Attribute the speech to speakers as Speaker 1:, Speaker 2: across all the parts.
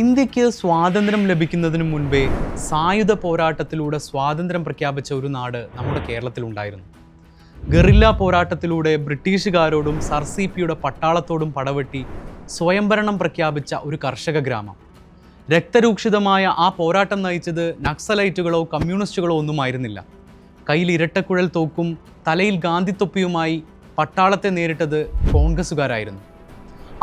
Speaker 1: ഇന്ത്യക്ക് സ്വാതന്ത്ര്യം ലഭിക്കുന്നതിന് മുൻപേ സായുധ പോരാട്ടത്തിലൂടെ സ്വാതന്ത്ര്യം പ്രഖ്യാപിച്ച ഒരു നാട് നമ്മുടെ കേരളത്തിലുണ്ടായിരുന്നു. ഗറില്ല പോരാട്ടത്തിലൂടെ ബ്രിട്ടീഷുകാരോടും സർ CP-യുടെ പട്ടാളത്തോടും പടവെട്ടി സ്വയംഭരണം പ്രഖ്യാപിച്ച ഒരു കർഷക ഗ്രാമം. രക്തരൂക്ഷിതമായ ആ പോരാട്ടം നയിച്ചത് നക്സലൈറ്റുകളോ കമ്മ്യൂണിസ്റ്റുകളോ ഒന്നുമായിരുന്നില്ല. കയ്യിൽ ഇരട്ടക്കുഴൽ തോക്കും തലയിൽ ഗാന്ധിത്തൊപ്പിയുമായി പട്ടാളത്തെ നേരിട്ടത് കോൺഗ്രസ്സുകാരായിരുന്നു.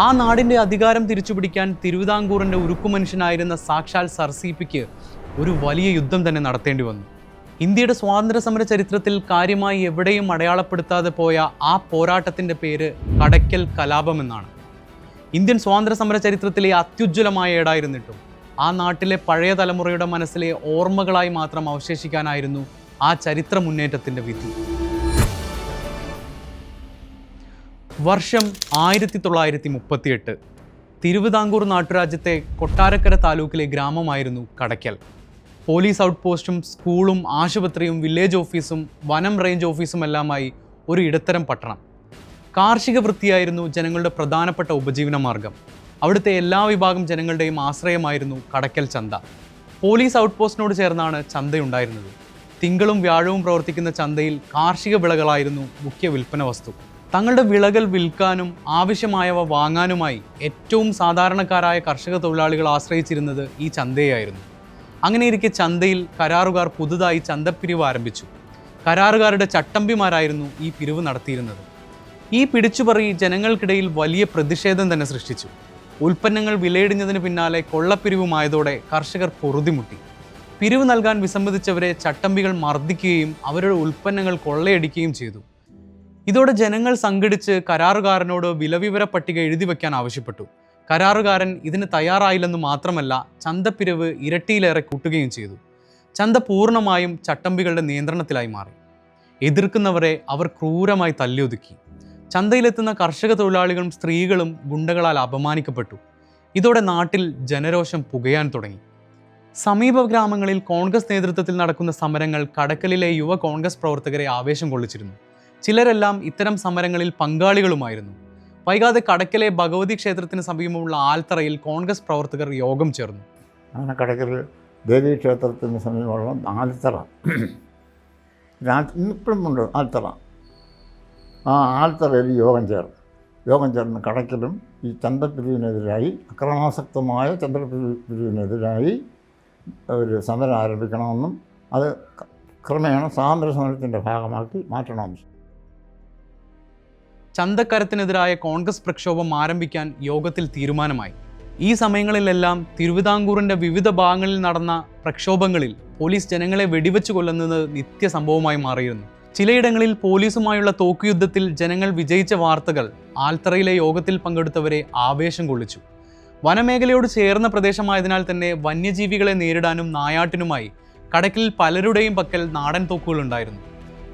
Speaker 1: ആ നാടിൻ്റെ അധികാരം തിരിച്ചുപിടിക്കാൻ തിരുവിതാംകൂറിൻ്റെ ഉരുക്കുമനുഷ്യനായിരുന്ന സാക്ഷാൽ സർ CP-ക്ക് ഒരു വലിയ യുദ്ധം തന്നെ നടത്തേണ്ടി വന്നു. ഇന്ത്യയുടെ സ്വാതന്ത്ര്യ സമര ചരിത്രത്തിൽ കാര്യമായി എവിടെയും അടയാളപ്പെടുത്താതെ പോയ ആ പോരാട്ടത്തിൻ്റെ പേര് കടയ്ക്കൽ കലാപം എന്നാണ്. ഇന്ത്യൻ സ്വാതന്ത്ര്യ സമര ചരിത്രത്തിലെ അത്യുജ്വലമായ ഏടായിരുന്നിട്ടും ആ നാട്ടിലെ പഴയ തലമുറയുടെ മനസ്സിലെ ഓർമ്മകളായി മാത്രം അവശേഷിക്കാനായിരുന്നു ആ ചരിത്ര മുന്നേറ്റത്തിൻ്റെ വിധി. വർഷം 1938. തിരുവിതാംകൂർ നാട്ടുരാജ്യത്തെ കൊട്ടാരക്കര താലൂക്കിലെ ഗ്രാമമായിരുന്നു കടയ്ക്കൽ. പോലീസ് ഔട്ട് പോസ്റ്റും സ്കൂളും ആശുപത്രിയും വില്ലേജ് ഓഫീസും വനം റേഞ്ച് ഓഫീസുമെല്ലാമായി ഒരു ഇടത്തരം പട്ടണം. കാർഷിക വൃത്തിയായിരുന്നു ജനങ്ങളുടെ പ്രധാനപ്പെട്ട ഉപജീവന മാർഗം. അവിടുത്തെ എല്ലാ വിഭാഗം ജനങ്ങളുടെയും ആശ്രയമായിരുന്നു കടയ്ക്കൽ ചന്ത. പോലീസ് ഔട്ട് പോസ്റ്റിനോട് ചേർന്നാണ് ചന്തയുണ്ടായിരുന്നത്. തിങ്കളും വ്യാഴവും പ്രവർത്തിക്കുന്ന ചന്തയിൽ കാർഷിക വിളകളായിരുന്നു മുഖ്യ വിൽപ്പന വസ്തു. തങ്ങളുടെ വിളകൾ വിൽക്കാനും ആവശ്യമായവ വാങ്ങാനുമായി ഏറ്റവും സാധാരണക്കാരായ കർഷക തൊഴിലാളികൾ ആശ്രയിച്ചിരുന്നത് ഈ ചന്തയായിരുന്നു. അങ്ങനെയിരിക്കെ ചന്തയിൽ കരാറുകാർ പുതുതായി ചന്തപ്പിരിവ് ആരംഭിച്ചു. കരാറുകാരുടെ ചട്ടമ്പിമാരായിരുന്നു ഈ പിരിവ് നടത്തിയിരുന്നത്. ഈ പിടിച്ചുപറി ജനങ്ങൾക്കിടയിൽ വലിയ പ്രതിഷേധം തന്നെ സൃഷ്ടിച്ചു. ഉൽപ്പന്നങ്ങൾ വിലയിടിഞ്ഞതിന് പിന്നാലെ കൊള്ളപ്പിരിവുമായതോടെ കർഷകർ പൊറുതിമുട്ടി. പിരിവ് നൽകാൻ വിസമ്മതിച്ചവരെ ചട്ടമ്പികൾ മർദ്ദിക്കുകയും അവരുടെ ഉൽപ്പന്നങ്ങൾ കൊള്ളയടിക്കുകയും ചെയ്തു. ഇതോടെ ജനങ്ങൾ സംഘടിച്ച് കരാറുകാരനോട് വിലവിവര പട്ടിക എഴുതി വയ്ക്കാൻ ആവശ്യപ്പെട്ടു. കരാറുകാരൻ ഇതിന് തയ്യാറായില്ലെന്ന് മാത്രമല്ല, ചന്തപ്പിരിവ് ഇരട്ടിയിലേറെ കൂട്ടുകയും ചെയ്തു. ചന്ത പൂർണ്ണമായും ചട്ടമ്പികളുടെ നിയന്ത്രണത്തിലായി മാറി. എതിർക്കുന്നവരെ അവർ ക്രൂരമായി തല്ലിയൊതുക്കി. ചന്തയിലെത്തുന്ന കർഷക തൊഴിലാളികളും സ്ത്രീകളും ഗുണ്ടകളാൽ അപമാനിക്കപ്പെട്ടു. ഇതോടെ നാട്ടിൽ ജനരോഷം പുകയാൻ തുടങ്ങി. സമീപ ഗ്രാമങ്ങളിൽ കോൺഗ്രസ് നേതൃത്വത്തിൽ നടക്കുന്ന സമരങ്ങൾ കടക്കലിലെ യുവ കോൺഗ്രസ് പ്രവർത്തകരെ ആവേശം കൊള്ളിച്ചിരുന്നു. ചിലരെല്ലാം ഇത്തരം സമരങ്ങളിൽ പങ്കാളികളുമായിരുന്നു. വൈകാതെ കടക്കലെ ഭഗവതി ക്ഷേത്രത്തിന് സമീപമുള്ള ആൽത്തറയിൽ കോൺഗ്രസ് പ്രവർത്തകർ യോഗം ചേർന്നു.
Speaker 2: അങ്ങനെ കടക്കൽ ദേവീ ക്ഷേത്രത്തിന് സമീപമുള്ള ആൽത്തറ, ഇപ്പോഴും ഉണ്ട് ആൽത്തറ. ആ ആൽത്തറയിൽ യോഗം ചേർന്ന് കടക്കലും ഈ ചന്തപ്പിരിവിനെതിരായി, അക്രമാസക്തമായ ചന്തപ്പിരിവിനെതിരായി ഒരു സമരം ആരംഭിക്കണമെന്നും അത് ക്രമേണ സ്വാതന്ത്ര്യ സമരത്തിൻ്റെ ഭാഗമാക്കി മാറ്റണമെന്നും.
Speaker 1: ചന്തക്കരത്തിനെതിരായ കോൺഗ്രസ് പ്രക്ഷോഭം ആരംഭിക്കാൻ യോഗത്തിൽ തീരുമാനമായി. ഈ സമയങ്ങളിലെല്ലാം തിരുവിതാംകൂറിൻ്റെ വിവിധ ഭാഗങ്ങളിൽ നടന്ന പ്രക്ഷോഭങ്ങളിൽ പോലീസ് ജനങ്ങളെ വെടിവെച്ച് കൊല്ലുന്നത് നിത്യസംഭവമായി മാറിയിരുന്നു. ചിലയിടങ്ങളിൽ പോലീസുമായുള്ള തോക്കുയുദ്ധത്തിൽ ജനങ്ങൾ വിജയിച്ച വാർത്തകൾ ആൽത്തറയിലെ യോഗത്തിൽ പങ്കെടുത്തവരെ ആവേശം കൊള്ളിച്ചു. വനമേഖലയോട് ചേർന്ന പ്രദേശമായതിനാൽ തന്നെ വന്യജീവികളെ നേരിടാനും നായാട്ടിനുമായി കടക്കലിൽ പലരുടെയും പക്കൽ നാടൻ തോക്കുകൾ ഉണ്ടായിരുന്നു.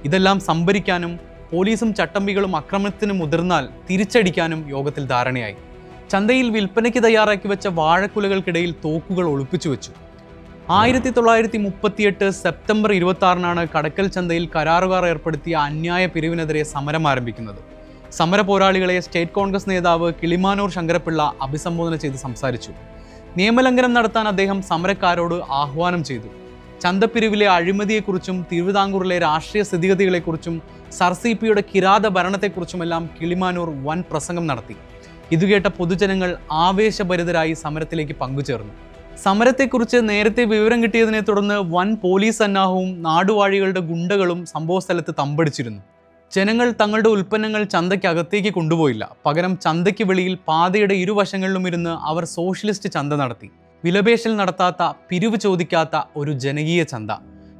Speaker 1: ഇതെല്ലാം സംഭരിക്കാനും പോലീസും ചട്ടമ്പികളും ആക്രമണത്തിന് മുതിർന്നാൽ തിരിച്ചടിക്കാനും യോഗത്തിൽ ധാരണയായി. ചന്തയിൽ വിൽപ്പനയ്ക്ക് തയ്യാറാക്കി വെച്ച വാഴക്കുലകൾക്കിടയിൽ തോക്കുകൾ ഒളിപ്പിച്ചു വെച്ചു. 1938 സെപ്റ്റംബർ 26-നാണ് കടക്കൽ ചന്തയിൽ കരാറുകാർ ഏർപ്പെടുത്തിയ അന്യായ പിരിവിനെതിരെ സമരം ആരംഭിക്കുന്നത്. സമര പോരാളികളെ സ്റ്റേറ്റ് കോൺഗ്രസ് നേതാവ് കിളിമാനൂർ ശങ്കരപ്പിള്ള അഭിസംബോധന ചെയ്ത് സംസാരിച്ചു. നിയമലംഘനം നടത്താൻ അദ്ദേഹം സമരക്കാരോട് ആഹ്വാനം ചെയ്തു. ചന്തപ്പിരിവിലെ അഴിമതിയെക്കുറിച്ചും തിരുവിതാംകൂറിലെ രാഷ്ട്രീയ സ്ഥിതിഗതികളെക്കുറിച്ചും സർ CP-യുടെ കിരാത ഭരണത്തെക്കുറിച്ചുമെല്ലാം കിളിമാനൂർ വൻ പ്രസംഗം നടത്തി. ഇതുകേട്ട പൊതുജനങ്ങൾ ആവേശഭരിതരായി സമരത്തിലേക്ക് പങ്കുചേർന്നു. സമരത്തെക്കുറിച്ച് നേരത്തെ വിവരം കിട്ടിയതിനെ തുടർന്ന് വൻ പോലീസ് സന്നാഹവും നാടുവാഴികളുടെ ഗുണ്ടകളും സംഭവസ്ഥലത്ത് തമ്പടിച്ചിരുന്നു. ജനങ്ങൾ തങ്ങളുടെ ഉൽപ്പന്നങ്ങൾ ചന്തയ്ക്കകത്തേക്ക് കൊണ്ടുപോയില്ല. പകരം ചന്തയ്ക്ക് വെളിയിൽ പാതയുടെ ഇരുവശങ്ങളിലും ഇരുന്ന് അവർ സോഷ്യലിസ്റ്റ് ചന്ത നടത്തി. വിലപേശൽ നടത്താത്ത, പിരിവ് ചോദിക്കാത്ത ഒരു ജനകീയ ചന്ത.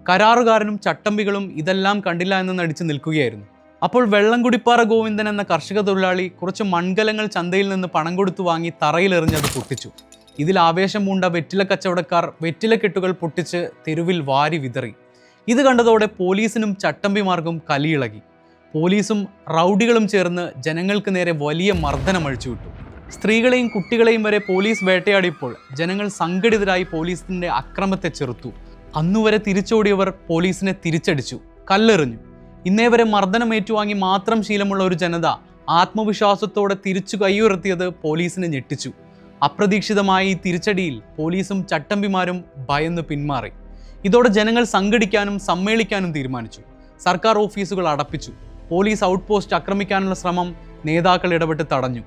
Speaker 1: കരാറുകാരനും ചട്ടമ്പികളും ഇതെല്ലാം കണ്ടില്ല എന്ന് നടിച്ച് നിൽക്കുകയായിരുന്നു. അപ്പോൾ വെള്ളംകുടിപ്പാറ ഗോവിന്ദൻ എന്ന കർഷക തൊഴിലാളി കുറച്ച് മൺകലങ്ങൾ ചന്തയിൽ നിന്ന് പണം കൊടുത്തു വാങ്ങി തറയിലെറിഞ്ഞത് പൊട്ടിച്ചു. ഇതിൽ ആവേശം പൂണ്ട വെറ്റില കച്ചവടക്കാർ വെറ്റിലക്കെട്ടുകൾ പൊട്ടിച്ച് തെരുവിൽ വാരി വിതറി. ഇത് കണ്ടതോടെ പോലീസിനും ചട്ടമ്പിമാർക്കും കലിയിളകി. പോലീസും റൗഡികളും ചേർന്ന് ജനങ്ങൾക്ക് നേരെ വലിയ മർദ്ദനം അഴിച്ചുവിട്ടു. സ്ത്രീകളെയും കുട്ടികളെയും വരെ പോലീസ് വേട്ടയാടിയപ്പോൾ ജനങ്ങൾ സംഘടിതരായി പോലീസിൻ്റെ അക്രമത്തെ ചെറുത്തു. അന്നുവരെ തിരിച്ചോടിയവർ പോലീസിനെ തിരിച്ചടിച്ചു, കല്ലെറിഞ്ഞു. ഇന്നേ വരെ മർദ്ദനം ഏറ്റുവാങ്ങി മാത്രം ശീലമുള്ള ഒരു ജനത ആത്മവിശ്വാസത്തോടെ തിരിച്ചു കൈയുയർത്തിയത് പോലീസിനെ ഞെട്ടിച്ചു. അപ്രതീക്ഷിതമായ ഈ തിരിച്ചടിയിൽ പോലീസും ചട്ടമ്പിമാരും ഭയന്ന് പിന്മാറി. ഇതോടെ ജനങ്ങൾ സംഘടിക്കാനും സമ്മേളിക്കാനും തീരുമാനിച്ചു. സർക്കാർ ഓഫീസുകൾ അടപ്പിച്ചു. പോലീസ് ഔട്ട് പോസ്റ്റ് ആക്രമിക്കാനുള്ള ശ്രമം നേതാക്കൾ ഇടപെട്ട് തടഞ്ഞു.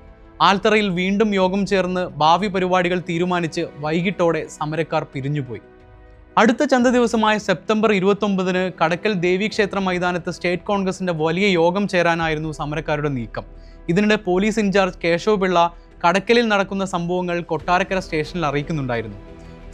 Speaker 1: ആൽത്തറയിൽ വീണ്ടും യോഗം ചേർന്ന് ഭാവി പരിപാടികൾ തീരുമാനിച്ച് വൈകിട്ടോടെ സമരക്കാർ പിരിഞ്ഞുപോയി. അടുത്ത ചന്ത ദിവസമായ സെപ്റ്റംബർ 29-ന് കടക്കൽ ദേവീക്ഷേത്ര മൈതാനത്ത് സ്റ്റേറ്റ് കോൺഗ്രസിന്റെ വലിയ യോഗം ചേരാനായിരുന്നു സമരക്കാരുടെ നീക്കം. ഇതിനിടെ പോലീസ് ഇൻചാർജ് കേശവ് പിള്ള കടക്കലിൽ നടക്കുന്ന സംഭവങ്ങൾ കൊട്ടാരക്കര സ്റ്റേഷനിൽ അറിയിക്കുന്നുണ്ടായിരുന്നു.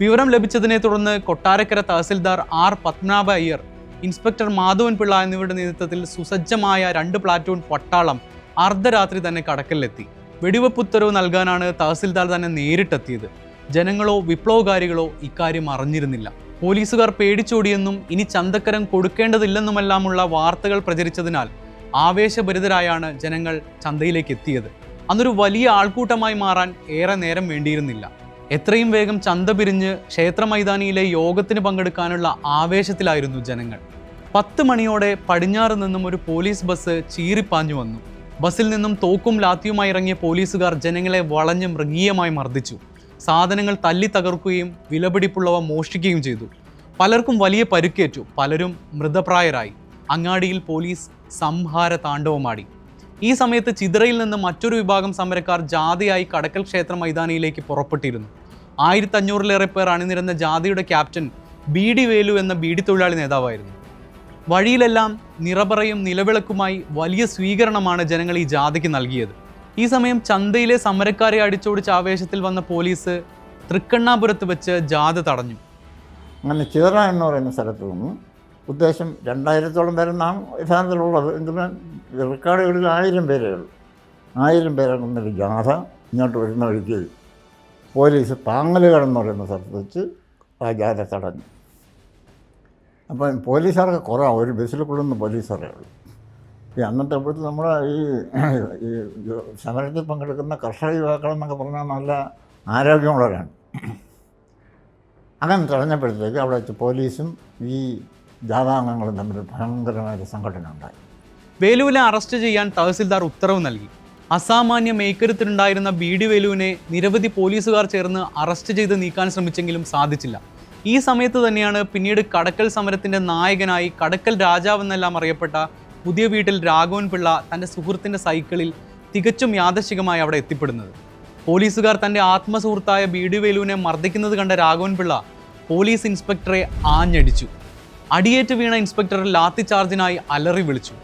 Speaker 1: വിവരം ലഭിച്ചതിനെ തുടർന്ന് കൊട്ടാരക്കര തഹസിൽദാർ ആർ പത്മനാഭ അയ്യർ, ഇൻസ്പെക്ടർ മാധവൻ പിള്ള എന്നിവരുടെ നേതൃത്വത്തിൽ സുസജ്ജമായ 2 പ്ലാറ്റൂൺ പട്ടാളം അർദ്ധരാത്രി തന്നെ കടക്കലിലെത്തി. വെടിവെപ്പ് ഉത്തരവ് നൽകാനാണ് തഹസിൽദാർ തന്നെ നേരിട്ടെത്തിയത്. ജനങ്ങളോ വിപ്ലവകാരികളോ ഇക്കാര്യം അറിഞ്ഞിരുന്നില്ല. പോലീസുകാർ പേടിച്ചോടിയെന്നും ഇനി ചന്തക്കരം കൊടുക്കേണ്ടതില്ലെന്നുമെല്ലാമുള്ള വാർത്തകൾ പ്രചരിച്ചതിനാൽ ആവേശഭരിതരായാണ് ജനങ്ങൾ ചന്തയിലേക്ക് എത്തിയത്. അന്നൊരു വലിയ ആൾക്കൂട്ടമായി മാറാൻ ഏറെ നേരം വേണ്ടിയിരുന്നില്ല. എത്രയും വേഗം ചന്ത പിരിഞ്ഞ് ക്ഷേത്ര മൈതാനിയിലെ യോഗത്തിന് പങ്കെടുക്കാനുള്ള ആവേശത്തിലായിരുന്നു ജനങ്ങൾ. 10 മണിയോടെ പടിഞ്ഞാറ് നിന്നും ഒരു പോലീസ് ബസ് ചീറിപ്പാഞ്ഞു വന്നു. ബസ്സിൽ നിന്നും തോക്കും ലാത്തിയുമായി ഇറങ്ങിയ പോലീസുകാർ ജനങ്ങളെ വളഞ്ഞ് മൃഗീയമായി മർദ്ദിച്ചു. സാധനങ്ങൾ തല്ലി തകർക്കുകയും വിലപിടിപ്പുള്ളവ മോഷ്ടിക്കുകയും ചെയ്തു. പലർക്കും വലിയ പരുക്കേറ്റു. പലരും മൃതപ്രായരായി. അങ്ങാടിയിൽ പോലീസ് സംഹാര താണ്ഡവമാടി. ഈ സമയത്ത് ചിതറയിൽ നിന്ന് മറ്റൊരു വിഭാഗം സമരക്കാർ ജാഥയായി കടക്കൽ ക്ഷേത്ര മൈതാനിയിലേക്ക് പുറപ്പെട്ടിരുന്നു. 1500-ലേറെ പേർ അണിനിരന്ന ജാഥയുടെ ക്യാപ്റ്റൻ ബീഡി വേലു എന്ന ബീഡി തൊഴിലാളി നേതാവായിരുന്നു. വഴിയിലെല്ലാം നിറപറയും നിലവിളക്കുമായി വലിയ സ്വീകരണമാണ് ജനങ്ങൾ ഈ ജാഥയ്ക്ക് നൽകിയത്. ഈ സമയം ചന്തയിലെ സമരക്കാരെ അടിച്ചോടിച്ച ആവേശത്തിൽ വന്ന പോലീസ് തൃക്കണ്ണാപുരത്ത് വെച്ച് ജാഥ തടഞ്ഞു.
Speaker 2: അങ്ങനെ ചിതറ എന്ന് പറയുന്ന സ്ഥലത്ത് നിന്ന് ഉദ്ദേശം 2000-ഓളം പേരെന്നാണ് യഥാർത്ഥത്തിലുള്ളത്. എങ്കിലും റെക്കോർഡുകളിൽ 1000 പേരേ ഉള്ളൂ. 1000 പേരൊരു ജാഥ ഇങ്ങോട്ട് വരുന്ന വഴിക്ക് പോലീസ് പാങ്ങലുകട എന്ന് പറയുന്ന സ്ഥലത്ത് വെച്ച് ആ ജാഥ തടഞ്ഞു. അപ്പം പോലീസുകാർക്ക് കുറവാണ്. ഒരു ബസ്സിൽ കൊള്ളുന്ന പോലീസുകാരേ ഉള്ളൂ. അന്നത്തെ അപ്പോഴത്തെ നമ്മുടെ ഈ സമരത്തിൽ പങ്കെടുക്കുന്ന കർഷക യുവാക്കളെന്നൊക്കെ പറഞ്ഞാൽ നല്ല ആരോഗ്യമുള്ളവരാണ്. അങ്ങനെ തടഞ്ഞപ്പോഴത്തേക്ക് അവിടെ വെച്ച് പോലീസും ഈ ജാഥാംഗങ്ങളും തമ്മിൽ ഭയങ്കരമായ സംഘടന ഉണ്ടായി.
Speaker 1: വേലുവിനെ അറസ്റ്റ് ചെയ്യാൻ തഹസിൽദാർ ഉത്തരവ് നൽകി. അസാമാന്യ മേക്കരുത്തിലുണ്ടായിരുന്ന ബീഡി വേലുവിനെ നിരവധി പോലീസുകാർ ചേർന്ന് അറസ്റ്റ് ചെയ്ത് നീക്കാൻ ശ്രമിച്ചെങ്കിലും സാധിച്ചില്ല. ഈ സമയത്ത് തന്നെയാണ് പിന്നീട് കടക്കൽ സമരത്തിൻ്റെ നായകനായി കടക്കൽ രാജാവെന്നെല്ലാം അറിയപ്പെട്ട പുതിയ വീട്ടിൽ രാഘവൻ പിള്ള തൻ്റെ സുഹൃത്തിൻ്റെ സൈക്കിളിൽ തികച്ചും യാദൃശ്ചികമായി അവിടെ എത്തിപ്പെടുന്നത്. പോലീസുകാർ തൻ്റെ ആത്മസുഹൃത്തായ ബീഡി വേലുവിനെ മർദ്ദിക്കുന്നത് കണ്ട രാഘവൻ പിള്ള പോലീസ് ഇൻസ്പെക്ടറെ ആഞ്ഞടിച്ചു. അടിയേറ്റ് വീണ ഇൻസ്പെക്ടർ ലാത്തി ചാർജിനായി അലറി വിളിച്ചു.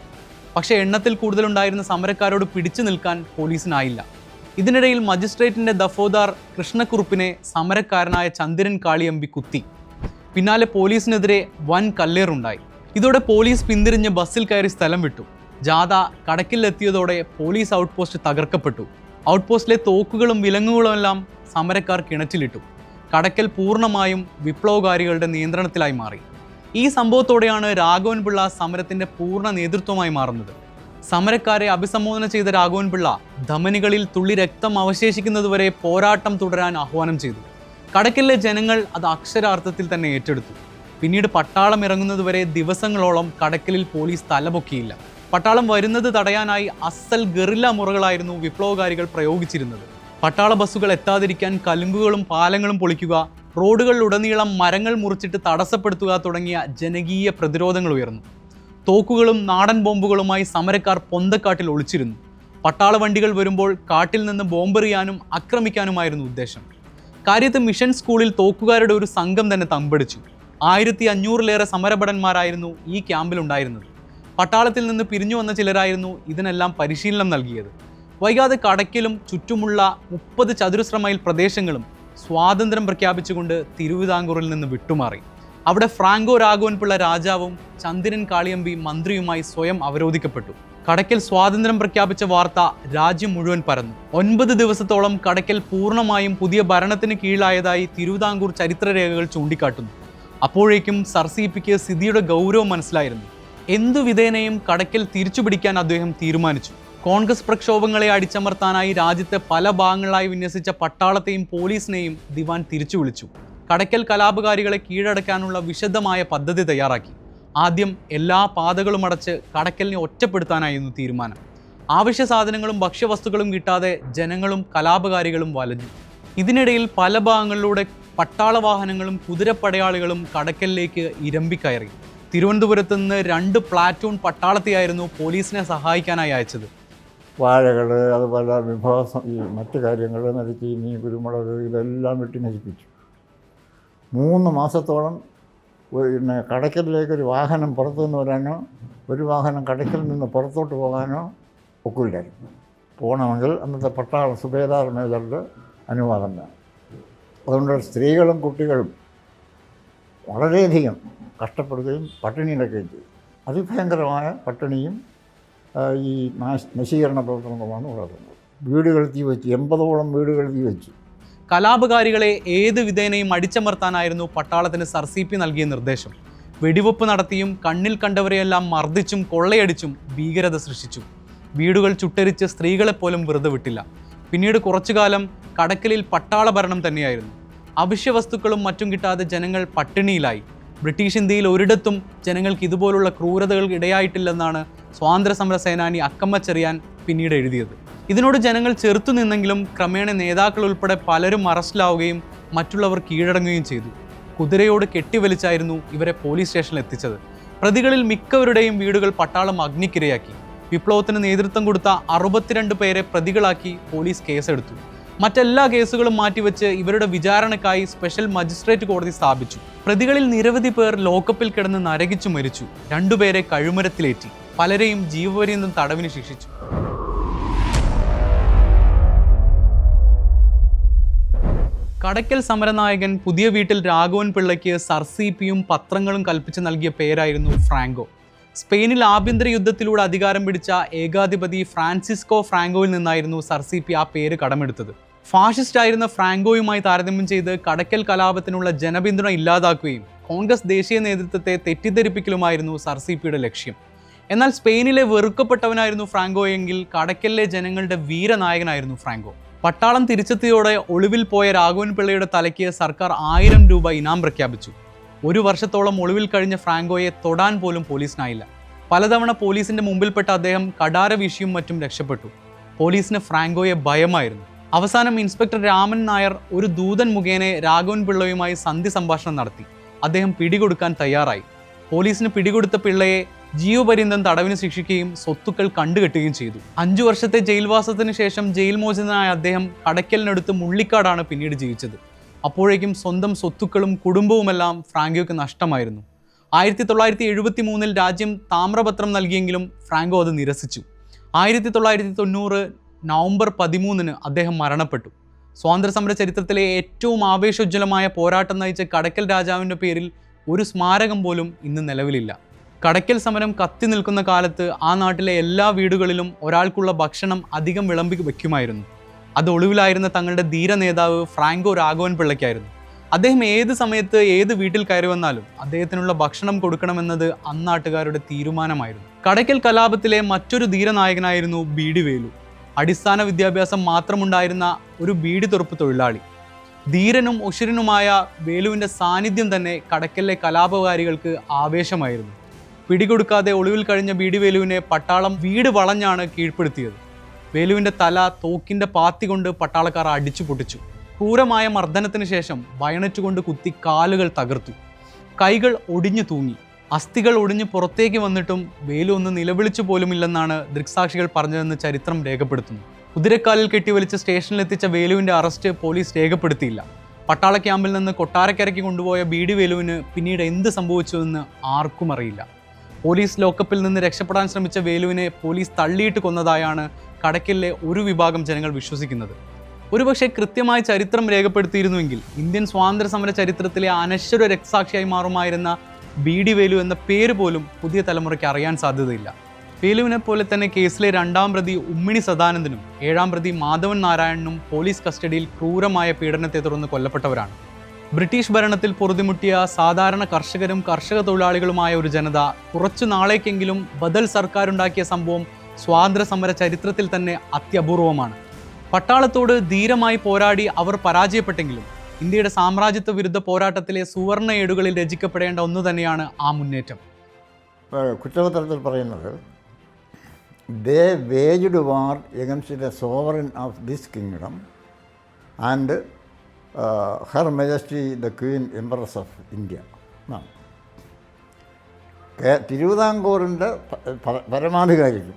Speaker 1: പക്ഷേ എണ്ണത്തിൽ കൂടുതലുണ്ടായിരുന്ന സമരക്കാരോട് പിടിച്ചു നിൽക്കാൻ പോലീസിനായില്ല. ഇതിനിടയിൽ മജിസ്ട്രേറ്റിൻ്റെ ദഫോദാർ കൃഷ്ണക്കുറുപ്പിനെ സമരക്കാരനായ ചന്ദ്രൻ കാളിയമ്പി കുത്തി. പിന്നാലെ പോലീസിനെതിരെ വൻ കല്ലേറുണ്ടായി. ഇതോടെ പോലീസ് പിന്തിരിഞ്ഞ് ബസ്സിൽ കയറി സ്ഥലം വിട്ടു. ജാഥ കടക്കിലെത്തിയതോടെ പോലീസ് ഔട്ട് പോസ്റ്റ് തകർക്കപ്പെട്ടു. ഔട്ട് പോസ്റ്റിലെ തോക്കുകളും വിലങ്ങുകളുമെല്ലാം സമരക്കാർ കിണറ്റിലിട്ടു. കടക്കൽ പൂർണ്ണമായും വിപ്ലവകാരികളുടെ നിയന്ത്രണത്തിലായി മാറി. ഈ സംഭവത്തോടെയാണ് രാഘവൻ പിള്ള സമരത്തിൻ്റെ പൂർണ്ണ നേതൃത്വമായി മാറുന്നത്. സമരക്കാരെ അഭിസംബോധന ചെയ്ത രാഘവൻ പിള്ള ധമനികളിൽ തുള്ളി രക്തം അവശേഷിക്കുന്നതുവരെ പോരാട്ടം തുടരാൻ ആഹ്വാനം ചെയ്തു. കടക്കലിലെ ജനങ്ങൾ അത് അക്ഷരാർത്ഥത്തിൽ തന്നെ ഏറ്റെടുത്തു. പിന്നീട് പട്ടാളം ഇറങ്ങുന്നതുവരെ ദിവസങ്ങളോളം കടക്കലിൽ പോലീസ് തലപൊക്കിയില്ല. പട്ടാളം വരുന്നത് തടയാനായി അസൽ ഗറില്ല മുറകളായിരുന്നു വിപ്ലവകാരികൾ പ്രയോഗിച്ചിരുന്നത്. പട്ടാള ബസ്സുകൾ എത്താതിരിക്കാൻ കലുങ്കുകളും പാലങ്ങളും പൊളിക്കുക, റോഡുകളിലുടനീളം മരങ്ങൾ മുറിച്ചിട്ട് തടസ്സപ്പെടുത്തുക തുടങ്ങിയ ജനകീയ പ്രതിരോധങ്ങൾ ഉയർന്നു. തോക്കുകളും നാടൻ ബോംബുകളുമായി സമരക്കാർ പൊന്തക്കാട്ടിൽ ഒളിച്ചിരുന്നു. പട്ടാള വണ്ടികൾ വരുമ്പോൾ കാട്ടിൽ നിന്ന് ബോംബെറിയാനും ആക്രമിക്കാനുമായിരുന്നു ഉദ്ദേശം. കാര്യത്ത് മിഷൻ സ്കൂളിൽ തോക്കുകാരുടെ ഒരു സംഘം തന്നെ തമ്പടിച്ചു. 1500-ലേറെ സമരഭടന്മാരായിരുന്നു ഈ ക്യാമ്പിലുണ്ടായിരുന്നത്. പട്ടാളത്തിൽ നിന്ന് പിരിഞ്ഞു വന്ന ചിലരായിരുന്നു ഇതിനെല്ലാം പരിശീലനം നൽകിയത്. വൈകാതെ കടക്കിലും ചുറ്റുമുള്ള 30 ചതുരശ്ര മൈൽ പ്രദേശങ്ങളും സ്വാതന്ത്ര്യം പ്രഖ്യാപിച്ചുകൊണ്ട് തിരുവിതാംകൂറിൽ നിന്ന് വിട്ടുമാറി. അവിടെ ഫ്രാങ്കോ രാഘവൻ പിള്ള രാജാവും ചന്ദ്രൻ കാളിയമ്പി മന്ത്രിയുമായി സ്വയം അവരോധിക്കപ്പെട്ടു. കടക്കൽ സ്വാതന്ത്ര്യം പ്രഖ്യാപിച്ച വാർത്ത രാജ്യം മുഴുവൻ പരന്നു. 9 ദിവസത്തോളം കടക്കൽ പൂർണ്ണമായും പുതിയ ഭരണത്തിന് കീഴിലായതായി തിരുവിതാംകൂർ ചരിത്രരേഖകൾ ചൂണ്ടിക്കാട്ടുന്നു. അപ്പോഴേക്കും സർ CP-ക്ക് സ്ഥിതിയുടെ ഗൗരവം മനസ്സിലായിരുന്നു. എന്തു വിധേനയും കടക്കൽ തിരിച്ചുപിടിക്കാൻ അദ്ദേഹം തീരുമാനിച്ചു. കോൺഗ്രസ് പ്രക്ഷോഭങ്ങളെ അടിച്ചമർത്താനായി രാജ്യത്തെ പല ഭാഗങ്ങളായി വിന്യസിച്ച പട്ടാളത്തെയും പോലീസിനെയും ദിവാൻ തിരിച്ചു വിളിച്ചു. കടക്കൽ കലാപകാരികളെ കീഴടക്കാനുള്ള വിശദമായ പദ്ധതി തയ്യാറാക്കി. ആദ്യം എല്ലാ പാതകളും അടച്ച് കടക്കലിനെ ഒറ്റപ്പെടുത്താനായിരുന്നു തീരുമാനം. ആവശ്യ സാധനങ്ങളും ഭക്ഷ്യവസ്തുക്കളും കിട്ടാതെ ജനങ്ങളും കലാപകാരികളും വലഞ്ഞു. ഇതിനിടയിൽ പല ഭാഗങ്ങളിലൂടെ പട്ടാള വാഹനങ്ങളും കുതിരപ്പടയാളികളും കടക്കലിലേക്ക് ഇരമ്പിക്കയറി. തിരുവനന്തപുരത്ത് നിന്ന് 2 പ്ലാറ്റൂൺ പട്ടാളത്തെയായിരുന്നു പോലീസിനെ സഹായിക്കാനായി അയച്ചത്.
Speaker 2: വാഴകൾ, അതുപോലെ ഈ മറ്റു കാര്യങ്ങൾ, മരിച്ചീനി, കുരുമുളക് ഇതെല്ലാം വെട്ടി നശിപ്പിച്ചു. 3 മാസത്തോളം പിന്നെ കടയ്ക്കലിലേക്കൊരു വാഹനം പുറത്തുനിന്ന് വരാനോ ഒരു വാഹനം കടയ്ക്കലിൽ നിന്ന് പുറത്തോട്ട് പോകാനോ ഒക്കില്ലായിരുന്നു. പോകണമെങ്കിൽ അന്നത്തെ പട്ടാള സുബേദാർ മേജറുടെ അനുവാദം വേണം. അതുകൊണ്ട് സ്ത്രീകളും കുട്ടികളും വളരെയധികം കഷ്ടപ്പെടുകയും പട്ടിണിയിലൊക്കെയും ചെയ്തു. അതിഭയങ്കരമായ പട്ടിണിയും ഈ നശീകരണ പ്രവർത്തനങ്ങളുമാണ് വളർന്നത്. വീടുകൾ തീ വെച്ചു, 80ഓളം വീടുകൾ തീ വെച്ചു.
Speaker 1: കലാപകാരികളെ ഏത് വിധേനയും അടിച്ചമർത്താനായിരുന്നു പട്ടാളത്തിന് SRCP നൽകിയ നിർദ്ദേശം. വെടിവെപ്പ് നടത്തിയും കണ്ണിൽ കണ്ടവരെയെല്ലാം മർദ്ദിച്ചും കൊള്ളയടിച്ചും ഭീകരത സൃഷ്ടിച്ചു. വീടുകൾ ചുട്ടരിച്ച് സ്ത്രീകളെപ്പോലും വെറുതെ വിട്ടില്ല. പിന്നീട് കുറച്ചുകാലം കടക്കലിൽ പട്ടാള ഭരണം തന്നെയായിരുന്നു. അവശ്യ വസ്തുക്കളും മറ്റും കിട്ടാതെ ജനങ്ങൾ പട്ടിണിയിലായി. ബ്രിട്ടീഷ് ഇന്ത്യയിൽ ഒരിടത്തും ജനങ്ങൾക്ക് ഇതുപോലുള്ള ക്രൂരതകൾ ഇടയായിട്ടില്ലെന്നാണ് സ്വാതന്ത്ര്യ സമര സേനാനി അക്കമ്മ ചെറിയാൻ പിന്നീട് എഴുതിയത്. ഇതിനോട് ജനങ്ങൾ ചെറുത്തുനിന്നെങ്കിലും ക്രമേണ നേതാക്കൾ ഉൾപ്പെടെ പലരും അറസ്റ്റിലാവുകയും മറ്റുള്ളവർ കീഴടങ്ങുകയും ചെയ്തു. കുതിരയോട് കെട്ടിവലിച്ചായിരുന്നു ഇവരെ പോലീസ് സ്റ്റേഷനിൽ എത്തിച്ചത്. പ്രതികളിൽ മിക്കവരുടെയും വീടുകൾ പട്ടാളം അഗ്നിക്കിരയാക്കി. വിപ്ലവത്തിന് നേതൃത്വം കൊടുത്ത 62 പേരെ പ്രതികളാക്കി പോലീസ് കേസെടുത്തു. മറ്റെല്ലാ കേസുകളും മാറ്റിവെച്ച് ഇവരുടെ വിചാരണക്കായി സ്പെഷ്യൽ മജിസ്ട്രേറ്റ് കോടതി സ്ഥാപിച്ചു. പ്രതികളിൽ നിരവധി പേർ ലോക്കപ്പിൽ കിടന്ന് നരകിച്ചു മരിച്ചു. 2 പേരെ കഴുമരത്തിലേറ്റി. പലരെയും ജീവപര്യന്തം തടവിന് ശിക്ഷിച്ചു. കടയ്ക്കൽ സമരനായകൻ പുതിയ വീട്ടിൽ രാഘവൻ പിള്ളയ്ക്ക് SRCPയും പത്രങ്ങളും കൽപ്പിച്ച് നൽകിയ പേരായിരുന്നു ഫ്രാങ്കോ. സ്പെയിനിൽ ആഭ്യന്തര യുദ്ധത്തിലൂടെ അധികാരം പിടിച്ച ഏകാധിപതി ഫ്രാൻസിസ്കോ ഫ്രാങ്കോയിൽ നിന്നായിരുന്നു SRCP ആ പേര് കടമെടുത്തത്. ഫാഷിസ്റ്റ് ആയിരുന്ന ഫ്രാങ്കോയുമായി താരതമ്യം ചെയ്ത് കടയ്ക്കൽ കലാപത്തിനുള്ള ജനപിന്തുണ ഇല്ലാതാക്കുകയും കോൺഗ്രസ് ദേശീയ നേതൃത്വത്തെ തെറ്റിദ്ധരിപ്പിക്കലുമായിരുന്നു SRCPയുടെ ലക്ഷ്യം. എന്നാൽ സ്പെയിനിലെ വെറുക്കപ്പെട്ടവനായിരുന്നു ഫ്രാങ്കോ എങ്കിൽ കടയ്ക്കലിലെ ജനങ്ങളുടെ വീരനായകനായിരുന്നു ഫ്രാങ്കോ. പട്ടാളം തിരിച്ചെത്തിയോടെ ഒളിവിൽ പോയ രാഘവൻ പിള്ളയുടെ തലയ്ക്ക് സർക്കാർ 1000 രൂപ ഇനാം പ്രഖ്യാപിച്ചു. 1 വർഷത്തോളം ഒളിവിൽ കഴിഞ്ഞ ഫ്രാങ്കോയെ തൊടാൻ പോലും പോലീസിനായില്ല. പലതവണ പോലീസിന്റെ മുമ്പിൽപ്പെട്ട അദ്ദേഹം കടാര വീശിയും മറ്റും രക്ഷപ്പെട്ടു. പോലീസിന് ഫ്രാങ്കോയെ ഭയമായിരുന്നു. അവസാനം ഇൻസ്പെക്ടർ രാമൻ നായർ ഒരു ദൂതൻ മുഖേന രാഘവൻ പിള്ളയുമായി സന്ധി സംഭാഷണം നടത്തി. അദ്ദേഹം പിടികൊടുക്കാൻ തയ്യാറായി. പോലീസിന് പിടികൊടുത്ത പിള്ളയെ ജീവപര്യന്തം തടവിന് ശിക്ഷിക്കുകയും സ്വത്തുക്കൾ കണ്ടുകെട്ടുകയും ചെയ്തു. 5 വർഷത്തെ ജയിൽവാസത്തിന് ശേഷം ജയിൽ മോചിതനായ അദ്ദേഹം കടയ്ക്കലിനടുത്ത് മുള്ളിക്കാടാണ് പിന്നീട് ജീവിച്ചത്. അപ്പോഴേക്കും സ്വന്തം സ്വത്തുക്കളും കുടുംബവുമെല്ലാം ഫ്രാങ്കോയ്ക്ക് നഷ്ടമായിരുന്നു. 1973 രാജ്യം താമ്രപത്രം നൽകിയെങ്കിലും ഫ്രാങ്കോ അത് നിരസിച്ചു. 1990 നവംബർ 13 അദ്ദേഹം മരണപ്പെട്ടു. സ്വാതന്ത്ര്യസമര ചരിത്രത്തിലെ ഏറ്റവും ആവേശോജ്വലമായ പോരാട്ടം നയിച്ച കടയ്ക്കൽ രാജാവിൻ്റെ പേരിൽ ഒരു സ്മാരകം പോലും ഇന്ന് നിലവിലില്ല. കടയ്ക്കൽ സമരം കത്തി നിൽക്കുന്ന കാലത്ത് ആ നാട്ടിലെ എല്ലാ വീടുകളിലും ഒരാൾക്കുള്ള ഭക്ഷണം അധികം വിളമ്പി വയ്ക്കുമായിരുന്നു. അത് ഒളിവിലായിരുന്ന തങ്ങളുടെ ധീര നേതാവ് ഫ്രാങ്കോ രാഘവൻ പിള്ളയ്ക്കായിരുന്നു. അദ്ദേഹം ഏത് സമയത്ത് ഏത് വീട്ടിൽ കയറി വന്നാലും അദ്ദേഹത്തിനുള്ള ഭക്ഷണം കൊടുക്കണമെന്നത് അന്നാട്ടുകാരുടെ തീരുമാനമായിരുന്നു. കടയ്ക്കൽ കലാപത്തിലെ മറ്റൊരു ധീരനായകനായിരുന്നു BD വേലു. അടിസ്ഥാന വിദ്യാഭ്യാസം മാത്രമുണ്ടായിരുന്ന ഒരു ബീഡി തുറപ്പ് തൊഴിലാളി. ധീരനും ഉഷിരനുമായ വേലുവിൻ്റെ സാന്നിധ്യം തന്നെ കടയ്ക്കലിലെ കലാപകാരികൾക്ക് ആവേശമായിരുന്നു. പിടികൊടുക്കാതെ ഒളിവിൽ കഴിഞ്ഞ BD വേലുവിനെ പട്ടാളം വീട് വളഞ്ഞാണ് കീഴ്പ്പെടുത്തിയത്. വേലുവിൻ്റെ തല തോക്കിൻ്റെ പാത്തി കൊണ്ട് പട്ടാളക്കാർ അടിച്ചു പൊട്ടിച്ചു. ക്രൂരമായ മർദ്ദനത്തിന് ശേഷം ബയണറ്റ് കൊണ്ട് കുത്തി കാലുകൾ തകർത്തു. കൈകൾ ഒടിഞ്ഞു തൂങ്ങി. അസ്ഥികൾ ഒടിഞ്ഞ് പുറത്തേക്ക് വന്നിട്ടും വേലു ഒന്ന് നിലവിളിച്ചു പോലുമില്ലെന്നാണ് ദൃക്സാക്ഷികൾ പറഞ്ഞതെന്ന് ചരിത്രം രേഖപ്പെടുത്തുന്നു. കുതിരക്കാലിൽ കെട്ടിവലിച്ച് സ്റ്റേഷനിലെത്തിച്ച വേലുവിൻ്റെ അറസ്റ്റ് പോലീസ് രേഖപ്പെടുത്തിയില്ല. പട്ടാള ക്യാമ്പിൽ നിന്ന് കൊട്ടാരക്കരയ്ക്ക് കൊണ്ടുപോയ BD വേലുവിന് പിന്നീട് എന്ത് സംഭവിച്ചുവെന്ന് ആർക്കും അറിയില്ല. പോലീസ് ലോക്കപ്പിൽ നിന്ന് രക്ഷപ്പെടാൻ ശ്രമിച്ച വേലുവിനെ പോലീസ് തള്ളിയിട്ട് കൊന്നതായാണ് കടയ്ക്കലിലെ ഒരു വിഭാഗം ജനങ്ങൾ വിശ്വസിക്കുന്നത്. ഒരുപക്ഷെ കൃത്യമായി ചരിത്രം രേഖപ്പെടുത്തിയിരുന്നുവെങ്കിൽ ഇന്ത്യൻ സ്വാതന്ത്ര്യ സമര ചരിത്രത്തിലെ അനശ്വര രക്തസാക്ഷിയായി മാറുമായിരുന്ന BD വേലു എന്ന പേര് പോലും പുതിയ തലമുറയ്ക്ക് അറിയാൻ സാധ്യതയില്ല. വേലുവിനെ പോലെ തന്നെ കേസിലെ 2ാം പ്രതി ഉമ്മിണി സദാനന്ദനും 7ാം പ്രതി മാധവൻ നാരായണനും പോലീസ് കസ്റ്റഡിയിൽ ക്രൂരമായ പീഡനത്തെ തുടർന്ന് കൊല്ലപ്പെട്ടവരാണ്. ബ്രിട്ടീഷ് ഭരണത്തിൽ പൊറുതിമുട്ടിയ സാധാരണ കർഷകരും കർഷക തൊഴിലാളികളുമായ ഒരു ജനത കുറച്ചു നാളേക്കെങ്കിലും ബദൽ സർക്കാരുണ്ടാക്കിയ സംഭവം സ്വാതന്ത്ര്യ സമര ചരിത്രത്തിൽ തന്നെ അത്യപൂർവമാണ്. പട്ടാളത്തോട് ധീരമായി പോരാടി അവർ പരാജയപ്പെട്ടെങ്കിലും ഇന്ത്യയുടെ സാമ്രാജ്യത്വ വിരുദ്ധ പോരാട്ടത്തിലെ സുവർണ ഏടുകളിൽ രചിക്കപ്പെടേണ്ട ഒന്ന് തന്നെയാണ് ആ മുന്നേറ്റം.
Speaker 2: കുറ്റപത്രത്തിൽ പറയുന്നത് they waged war against the sovereign of this kingdom and her majesty the queen empress of India എന്നാണ്. തിരുവിതാംകൂറിൻ്റെ പരമാധികാരിക്കും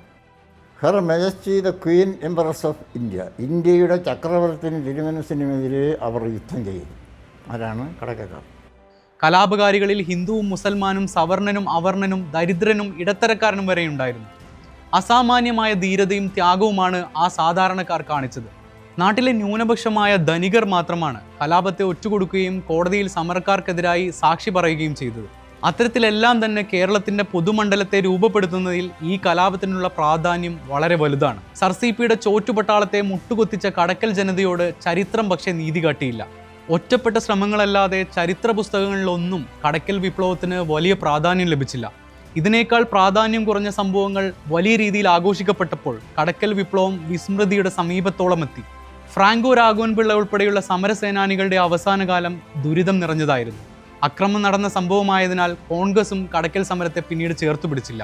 Speaker 2: her majesty the queen empress of India, ഇന്ത്യയുടെ ചക്രവർത്തിനും തിരുമനസിനുമെതിരെ അവർ യുദ്ധം ചെയ്യുന്നു. ആരാണ്? കടക്കക്കാർ.
Speaker 1: കലാപകാരികളിൽ ഹിന്ദുവും മുസൽമാനും സവർണനും അവർണനും ദരിദ്രനും ഇടത്തരക്കാരനും വരെ ഉണ്ടായിരുന്നു. അസാമാന്യമായ ധീരതയും ത്യാഗവുമാണ് ആ സാധാരണക്കാർ കാണിച്ചത്. നാട്ടിലെ ന്യൂനപക്ഷമായ ധനികർ മാത്രമാണ് കലാപത്തെ ഒറ്റുകൊടുക്കുകയും കോടതിയിൽ സമരക്കാർക്കെതിരായി സാക്ഷി പറയുകയും ചെയ്തത്. അത്തരത്തിലെല്ലാം തന്നെ കേരളത്തിൻ്റെ പൊതുമണ്ഡലത്തെ രൂപപ്പെടുത്തുന്നതിൽ ഈ കലാപത്തിനുള്ള പ്രാധാന്യം വളരെ വലുതാണ്. സർസിപിയുടെ ചോറ്റുപട്ടാളത്തെ മുട്ടുകൊത്തിച്ച കടക്കൽ ജനതയോട് ചരിത്രം പക്ഷേ നീതി കാട്ടിയില്ല. ഒറ്റപ്പെട്ട ശ്രമങ്ങളല്ലാതെ ചരിത്ര പുസ്തകങ്ങളിലൊന്നും കടക്കൽ വിപ്ലവത്തിന് വലിയ പ്രാധാന്യം ലഭിച്ചില്ല. ഇതിനേക്കാൾ പ്രാധാന്യം കുറഞ്ഞ സംഭവങ്ങൾ വലിയ രീതിയിൽ ആഘോഷിക്കപ്പെട്ടപ്പോൾ കടക്കൽ വിപ്ലവം വിസ്മൃതിയുടെ സമീപത്തോളം എത്തി. ഫ്രാങ്കോ രാഘവൻപിള്ള ഉൾപ്പെടെയുള്ള സമരസേനാനികളുടെ അവസാന കാലം ദുരിതം നിറഞ്ഞതായിരുന്നു. അക്രമം നടന്ന സംഭവമായതിനാൽ കോൺഗ്രസും കടക്കൽ സമരത്തെ പിന്നീട് ചേർത്തു പിടിച്ചില്ല.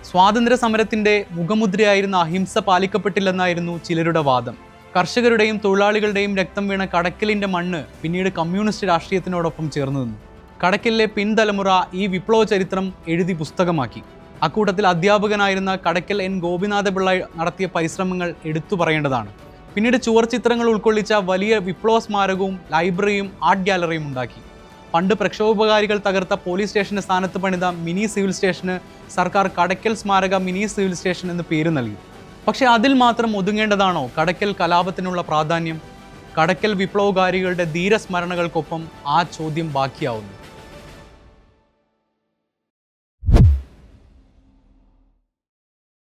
Speaker 1: സ്വാതന്ത്ര്യ സമരത്തിൻ്റെ മുഖമുദ്രയായിരുന്ന അഹിംസ പാലിക്കപ്പെട്ടില്ലെന്നായിരുന്നു ചിലരുടെ വാദം. കർഷകരുടെയും തൊഴിലാളികളുടെയും രക്തം വീണ കടക്കലിൻ്റെ മണ്ണ് പിന്നീട് കമ്മ്യൂണിസ്റ്റ് രാഷ്ട്രീയത്തിനോടൊപ്പം ചേർന്നു നിന്നു. കടക്കലിലെ പിൻതലമുറ ഈ വിപ്ലവ ചരിത്രം എഴുതി പുസ്തകമാക്കി. അക്കൂട്ടത്തിൽ അധ്യാപകനായിരുന്ന കടക്കൽ എൻ ഗോപിനാഥപിള്ള നടത്തിയ പരിശ്രമങ്ങൾ എടുത്തു പറയേണ്ടതാണ്. പിന്നീട് ചുവർ ചിത്രങ്ങൾ ഉൾക്കൊള്ളിച്ച വലിയ വിപ്ലവ സ്മാരകവും ലൈബ്രറിയും ആർട്ട് ഗാലറിയും ഉണ്ടാക്കി. പണ്ട് പ്രക്ഷോഭകാരികൾ തകർത്ത പോലീസ് സ്റ്റേഷൻ്റെ സ്ഥാനത്ത് പണിത മിനി സിവിൽ സ്റ്റേഷന് സർക്കാർ കടക്കൽ സ്മാരക മിനി സിവിൽ സ്റ്റേഷൻ എന്ന് പേര് നൽകി. പക്ഷേ അതിൽ മാത്രം ഒതുങ്ങേണ്ടതാണോ കടക്കൽ കലാപത്തിനുള്ള പ്രാധാന്യം? കടക്കൽ വിപ്ലവകാരികളുടെ ധീരസ്മരണകൾക്കൊപ്പം ആ ചോദ്യം ബാക്കിയാവുന്നു.